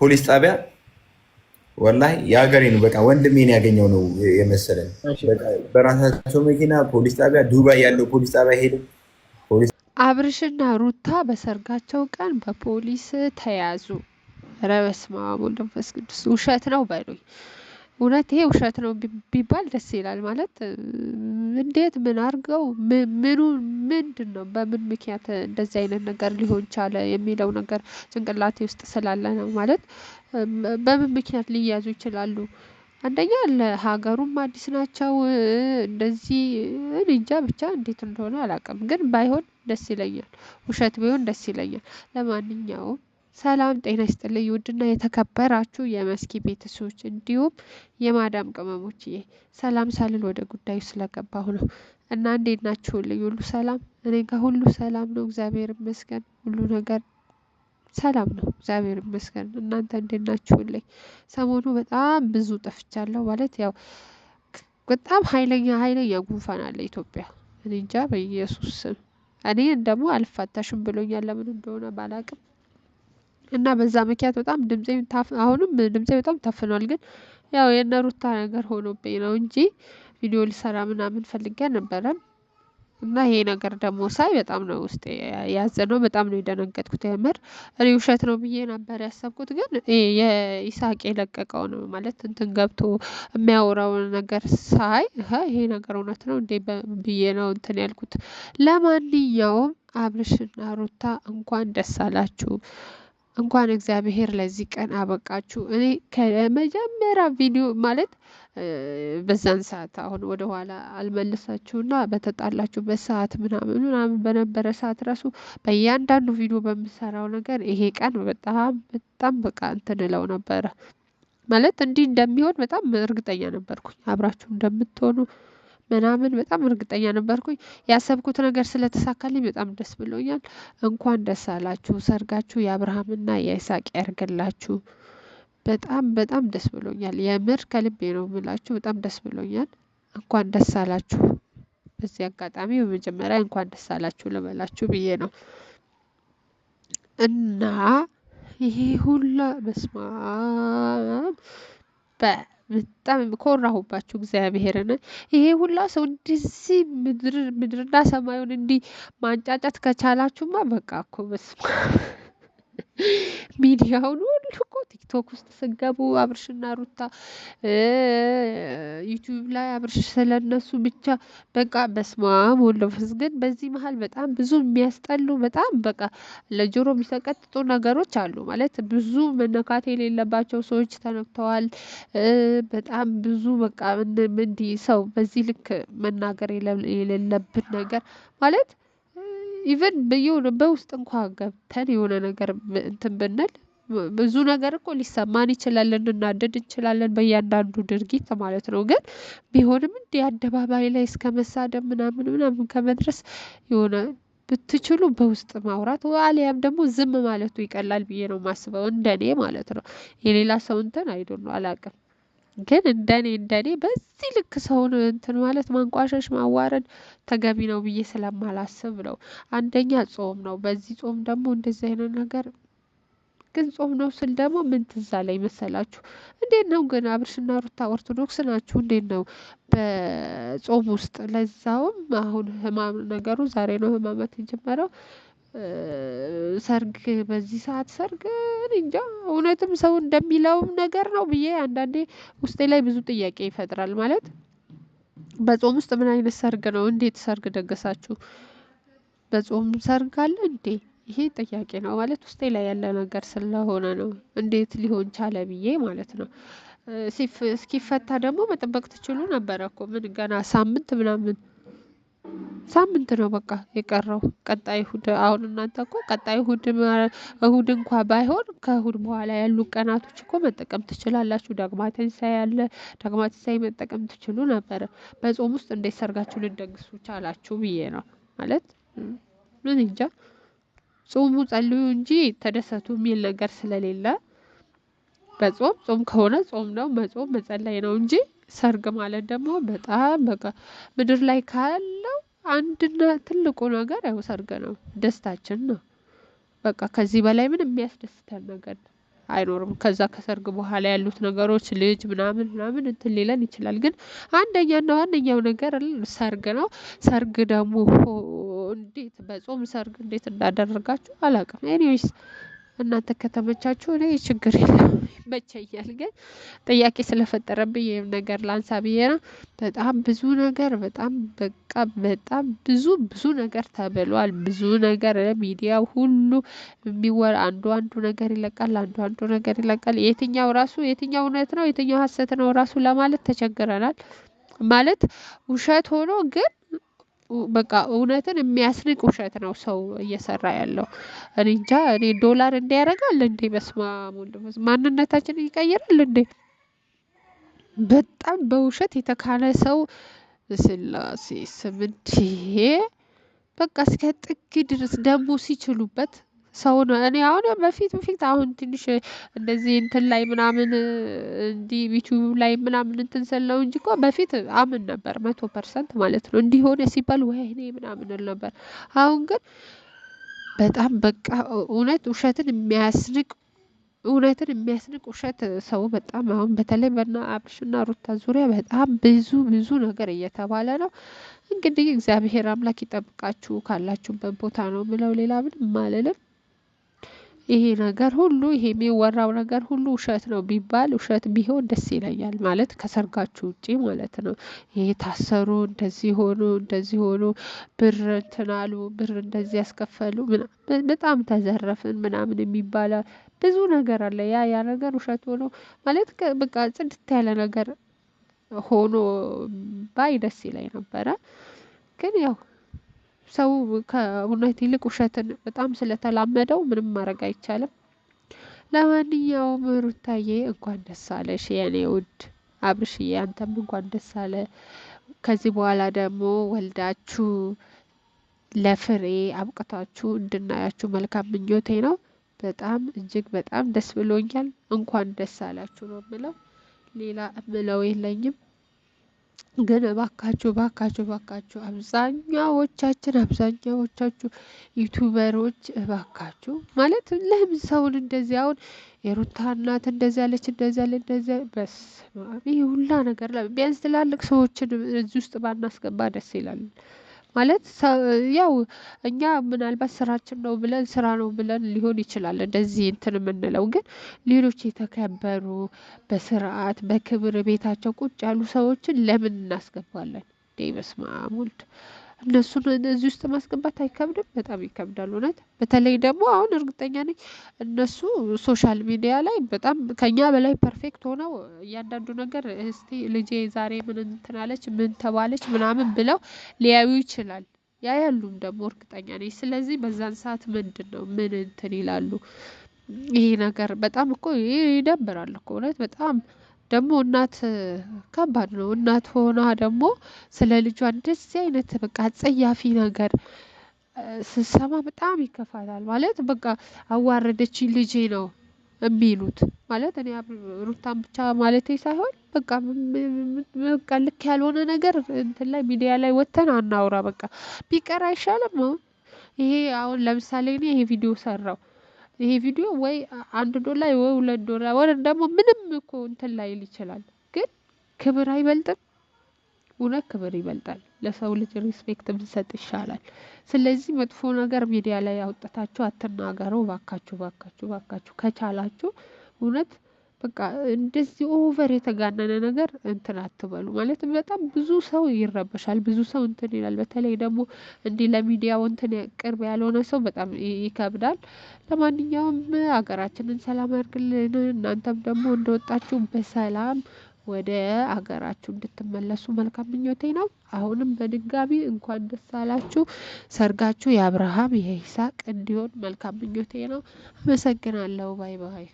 ፖሊስ ጣቢያ ወላሂ የሀገሬ ነው። በቃ ወንድሜን ያገኘው ነው የመሰለን። እሺ በቃ በራሳቸው መኪና ፖሊስ ጣቢያ ዱባይ ያለው ፖሊስ ጣቢያ ሄደ። ፖሊስ አብርሽና ሩታ በሰርጋቸው ቀን በፖሊስ ተያዙ። ኧረ በስመ አብ ወወልድ ወመንፈስ ቅዱስ። ውሸት ነው በሉኝ። እውነት ይሄ ውሸት ነው ቢባል ደስ ይላል። ማለት እንዴት ምን አድርገው ምኑ ምንድን ነው በምን ምክንያት እንደዚህ አይነት ነገር ሊሆን ቻለ የሚለው ነገር ጭንቅላቴ ውስጥ ስላለ ነው። ማለት በምን ምክንያት ሊያዙ ይችላሉ? አንደኛ ለሀገሩም አዲስ ናቸው። እንደዚህ እኔ እንጃ ብቻ እንዴት እንደሆነ አላውቅም፣ ግን ባይሆን ደስ ይለኛል። ውሸት ቢሆን ደስ ይለኛል። ለማንኛውም ሰላም ጤና ይስጥልኝ ውድና የተከበራችሁ የመስኪ ቤተሰቦች እንዲሁም የማዳም ቅመሞችዬ፣ ሰላም ሳልል ወደ ጉዳዩ ስለገባሁ ነው። እና እንዴት ናችሁልኝ? ሁሉ ሰላም? እኔ ጋር ሁሉ ሰላም ነው፣ እግዚአብሔር ይመስገን። ሁሉ ነገር ሰላም ነው፣ እግዚአብሔር ይመስገን። እናንተ እንዴት ናችሁልኝ? ሰሞኑ በጣም ብዙ ጠፍቻለሁ። ማለት ያው በጣም ኃይለኛ ጉንፋን አለ ኢትዮጵያ። እኔ እንጃ በኢየሱስ ስም። እኔ ደግሞ አልፋታሽም ብሎኛል፣ ለምን እንደሆነ ባላቅም እና በዛ ምክንያት በጣም አሁንም ድምፄ በጣም ታፍኗል። ግን ያው የነሩታ ነገር ሆኖብኝ ነው እንጂ ቪዲዮ ልሰራ ምናምን ፈልጌ ነበረም። እና ይሄ ነገር ደግሞ ሳይ በጣም ነው ውስጤ ያዘነው፣ በጣም ነው የደነገጥኩት። የምር እኔ ውሸት ነው ብዬ ነበር ያሰብኩት፣ ግን የኢሳቅ የለቀቀው ነው ማለት እንትን ገብቶ የሚያወራውን ነገር ሳይ ይሄ ነገር እውነት ነው እንዴ ብዬ ነው እንትን ያልኩት። ለማንኛውም አብርሽና ሩታ እንኳን ደስ አላችሁ፣ እንኳን እግዚአብሔር ለዚህ ቀን አበቃችሁ። እኔ ከመጀመሪያ ቪዲዮ ማለት በዛን ሰዓት አሁን ወደ ኋላ አልመልሳችሁና በተጣላችሁበት ሰዓት ምናምን በነበረ ሰዓት ራሱ በእያንዳንዱ ቪዲዮ በምሰራው ነገር ይሄ ቀን በጣም በቃ እንትን እለው ነበረ። ማለት እንዲህ እንደሚሆን በጣም እርግጠኛ ነበርኩኝ፣ አብራችሁ እንደምትሆኑ ምናምን በጣም እርግጠኛ ነበርኩኝ። ያሰብኩት ነገር ስለተሳካልኝ በጣም ደስ ብሎኛል። እንኳን ደስ አላችሁ። ሰርጋችሁ የአብርሃምና የይስሐቅ ያርግላችሁ። በጣም ደስ ብሎኛል። የምር ከልቤ ነው የምላችሁ። በጣም ደስ ብሎኛል። እንኳን ደስ አላችሁ። በዚህ አጋጣሚ በመጀመሪያ እንኳን ደስ አላችሁ ልበላችሁ ብዬ ነው። እና ይሄ ሁላ በስማም በጣም ኮራሁባችሁ እግዚአብሔርን። ይሄ ሁላ ሰው እንደዚህ ምድርና ሰማዩን እንዲህ ማንጫጫት ከቻላችሁማ በቃ እኮ በስመ አብ ሚዲያውን ሁሉ እኮ ቲክቶክ ውስጥ ስገቡ አብርሽና ሩታ ዩቲዩብ ላይ አብርሽ ስለነሱ ብቻ በቃ በስመ አብ ወወልድ ወመንፈስ። ግን በዚህ መሀል በጣም ብዙ የሚያስጠሉ በጣም በቃ ለጆሮ የሚሰቀጥጡ ነገሮች አሉ። ማለት ብዙ መነካት የሌለባቸው ሰዎች ተነክተዋል። በጣም ብዙ በቃ እንዲህ ሰው በዚህ ልክ መናገር የሌለብን ነገር ማለት ኢቨን የሆነ በውስጥ እንኳ ገብተን የሆነ ነገር እንትን ብንል ብዙ ነገር እኮ ሊሰማን ይችላል፣ ልንናደድ እንችላለን በእያንዳንዱ ድርጊት ማለት ነው። ግን ቢሆንም እንዲህ አደባባይ ላይ እስከ መሳደብ ምናምን ከመድረስ የሆነ ብትችሉ በውስጥ ማውራት አሊያም ደግሞ ዝም ማለቱ ይቀላል ብዬ ነው የማስበው፣ እንደኔ ማለት ነው። የሌላ ሰው እንትን አይዶን ነው አላውቅም። ግን እንደኔ በዚህ ልክ ሰውን እንትን ማለት ማንቋሸሽ፣ ማዋረድ ተገቢ ነው ብዬ ስለማላስብ ነው። አንደኛ ጾም ነው። በዚህ ጾም ደግሞ እንደዚህ አይነት ነገር ግን ጾም ነው ስል ደግሞ ምን ትዝ አለኝ መሰላችሁ? እንዴት ነው ግን አብርሽና ሩታ ኦርቶዶክስ ናችሁ? እንዴት ነው በጾም ውስጥ ለዛውም አሁን ህማም ነገሩ ዛሬ ነው ህማማት የጀመረው። ሰርግ በዚህ ሰዓት ሰርግ እኔ እንጃ እውነትም ሰው እንደሚለውም ነገር ነው ብዬ አንዳንዴ ውስጤ ላይ ብዙ ጥያቄ ይፈጥራል። ማለት በጾም ውስጥ ምን አይነት ሰርግ ነው? እንዴት ሰርግ ደገሳችሁ? በጾም ሰርግ አለ እንዴ? ይሄ ጥያቄ ነው ማለት ውስጤ ላይ ያለ ነገር ስለሆነ ነው። እንዴት ሊሆን ቻለ ብዬ ማለት ነው። እስኪፈታ ደግሞ መጠበቅ ትችሉ ነበረ እኮ። ምን ገና ሳምንት ምናምን ሳምንት ነው በቃ የቀረው። ቀጣይ እሁድ አሁን እናንተ እኮ ቀጣይ እሁድ እንኳ ባይሆን ከእሁድ በኋላ ያሉ ቀናቶች እኮ መጠቀም ትችላላችሁ። ዳግማ ትንሳኤ ያለ ዳግማ ትንሳኤ መጠቀም ትችሉ ነበረ። በጾም ውስጥ እንዴት ሰርጋችሁ ልትደግሱ ቻላችሁ ብዬ ነው ማለት ምን እንጃ። ጾሙ ጸልዩ እንጂ ተደሰቱ የሚል ነገር ስለሌለ ጾም ከሆነ ጾም ነው፣ መጾም መጸለይ ነው እንጂ ሰርግ ማለት ደግሞ በጣም በቃ ምድር ላይ ካለው አንድና ትልቁ ነገር ያው ሰርግ ነው፣ ደስታችን ነው። በቃ ከዚህ በላይ ምን የሚያስደስተን ነገር ነው? አይኖርም። ከዛ ከሰርግ በኋላ ያሉት ነገሮች ልጅ ምናምን ምናምን እንትን ሊለን ይችላል። ግን አንደኛና ዋነኛው ነገር ሰርግ ነው። ሰርግ ደግሞ እንዴት በጾም ሰርግ እንዴት እንዳደረጋችሁ አላውቅም። ኤኒዌይስ እናንተ ከተመቻችሁ እኔ ችግር የለም ይመቸኛል። ግን ጥያቄ ስለፈጠረብኝ ይህም ነገር ላንሳ ብዬ ነው። በጣም ብዙ ነገር በጣም በቃ በጣም ብዙ ነገር ተብሏል። ብዙ ነገር ሚዲያው ሁሉ የሚወራ አንዱ ነገር ይለቃል፣ አንዱ ነገር ይለቃል። የትኛው እውነት ነው የትኛው ሀሰት ነው ራሱ ለማለት ተቸግረናል። ማለት ውሸት ሆኖ ግን በቃ እውነትን የሚያስንቅ ውሸት ነው ሰው እየሰራ ያለው። እኔ እንጃ። እኔ ዶላር እንዲያደርጋል እንዴ? በስመ አብ ወወልድ ወመንፈስ ቅዱስ። ማንነታችንን ይቀይራል እንዴ? በጣም በውሸት የተካነ ሰው ስላሴ ስም እንዴ! በቃ እስከ ጥግ ድረስ ደግሞ ሲችሉበት ሰው ነው። እኔ አሁን በፊት አሁን ትንሽ እንደዚህ እንትን ላይ ምናምን እንዲህ ዩቲዩብ ላይ ምናምን እንትን ስለው እንጂ እኮ በፊት አምን ነበር 100% ማለት ነው። እንዲሆነ ሲባል ወይኔ ምናምን እል ነበር። አሁን ግን በጣም በቃ ውሸትን የሚያስንቅ ውሸት ሰው በጣም አሁን በተለይ በና አብርሽና ሩታ ዙሪያ በጣም ብዙ ነገር እየተባለ ነው። እንግዲህ እግዚአብሔር አምላክ ይጠብቃችሁ ካላችሁበት ቦታ ነው ምለው። ሌላ ምንም አልልም። ይሄ ነገር ሁሉ ይሄ የሚወራው ነገር ሁሉ ውሸት ነው ቢባል ውሸት ቢሆን ደስ ይለኛል። ማለት ከሰርጋችሁ ውጪ ማለት ነው። ይሄ ታሰሩ፣ እንደዚህ ሆኑ፣ ብር እንትን አሉ፣ ብር እንደዚህ ያስከፈሉ፣ በጣም ተዘረፍን ምናምን የሚባል ብዙ ነገር አለ። ያ ነገር ውሸት ሆኖ ማለት በቃ ጽድት ያለ ነገር ሆኖ ባይ ደስ ይለኝ ነበረ። ግን ያው ሰው ከእውነት ይልቅ ውሸትን በጣም ስለተላመደው ምንም ማድረግ አይቻልም። ለማንኛውም ሩታዬ እንኳን ደስ አለሽ የኔ ውድ። አብርሽዬ አንተም እንኳን ደስ አለ። ከዚህ በኋላ ደግሞ ወልዳችሁ ለፍሬ አብቅታችሁ እንድናያችሁ መልካም ምኞቴ ነው። በጣም እጅግ በጣም ደስ ብሎኛል። እንኳን ደስ አላችሁ ነው የምለው። ሌላ እምለው የለኝም። ግን እባካችሁ አብዛኛዎቻችሁ ዩቱበሮች እባካችሁ ማለት ለምን ሰውን እንደዚህ አሁን የሩታ እናት እንደዚህ አለች በስመ አብ ይሄ ሁላ ነገር ቢያንስ ትላልቅ ሰዎችን እዚህ ውስጥ ባናስገባ ደስ ይላል። ማለት ያው እኛ ምናልባት ስራችን ነው ብለን ስራ ነው ብለን ሊሆን ይችላል እንደዚህ እንትን የምንለው። ግን ሌሎች የተከበሩ በስርዓት በክብር ቤታቸው ቁጭ ያሉ ሰዎችን ለምን እናስገባለን? በስመ አብ ወልድ። እነሱን እዚህ ውስጥ ማስገባት አይከብድም? በጣም ይከብዳል እውነት። በተለይ ደግሞ አሁን እርግጠኛ ነኝ እነሱ ሶሻል ሚዲያ ላይ በጣም ከኛ በላይ ፐርፌክት ሆነው እያንዳንዱ ነገር እስቲ ልጄ ዛሬ ምን እንትን አለች ምን ተባለች ምናምን ብለው ሊያዩ ይችላል። ያያሉም ደግሞ እርግጠኛ ነኝ። ስለዚህ በዛን ሰዓት ምንድነው ምን እንትን ይላሉ? ይሄ ነገር በጣም እኮ ይደብራል እኮ እውነት። በጣም ደግሞ እናት ከባድ ነው። እናት ሆና ደግሞ ስለ ልጇ እንደዚህ አይነት በቃ አጸያፊ ነገር ስትሰማ በጣም ይከፋታል። ማለት በቃ አዋረደችኝ ልጄ ነው የሚሉት። ማለት እኔ ሩታን ብቻ ማለቴ ሳይሆን በቃ ልክ ያልሆነ ነገር እንትን ላይ ሚዲያ ላይ ወጥተን አናውራ። በቃ ቢቀር አይሻልም? ይሄ አሁን ለምሳሌ እኔ ይሄ ቪዲዮ ሰራው። ይሄ ቪዲዮ ወይ $1 ወይ $2 ወር ደግሞ ምንም እኮ እንትን ላይል ይችላል። ግን ክብር አይበልጥም? እውነት ክብር ይበልጣል። ለሰው ልጅ ሪስፔክት ብንሰጥ ይሻላል። ስለዚህ መጥፎ ነገር ሚዲያ ላይ አውጥታችሁ አትናገሩ ባካችሁ። ከቻላችሁ እውነት በቃ እንደዚህ ኦቨር የተጋነነ ነገር እንትን አትበሉ። ማለት በጣም ብዙ ሰው ይረበሻል፣ ብዙ ሰው እንትን ይላል። በተለይ ደግሞ እንዲህ ለሚዲያው እንትን ቅርብ ያልሆነ ሰው በጣም ይከብዳል። ለማንኛውም ሀገራችንን ሰላም ያድርግልን። እናንተም ደግሞ እንደወጣችሁ በሰላም ወደ ሀገራችሁ እንድትመለሱ መልካም ምኞቴ ነው። አሁንም በድጋሚ እንኳን ደስ አላችሁ። ሰርጋችሁ የአብርሃም የይስሐቅ እንዲሆን መልካም ምኞቴ ነው። አመሰግናለሁ። ባይ ባይ።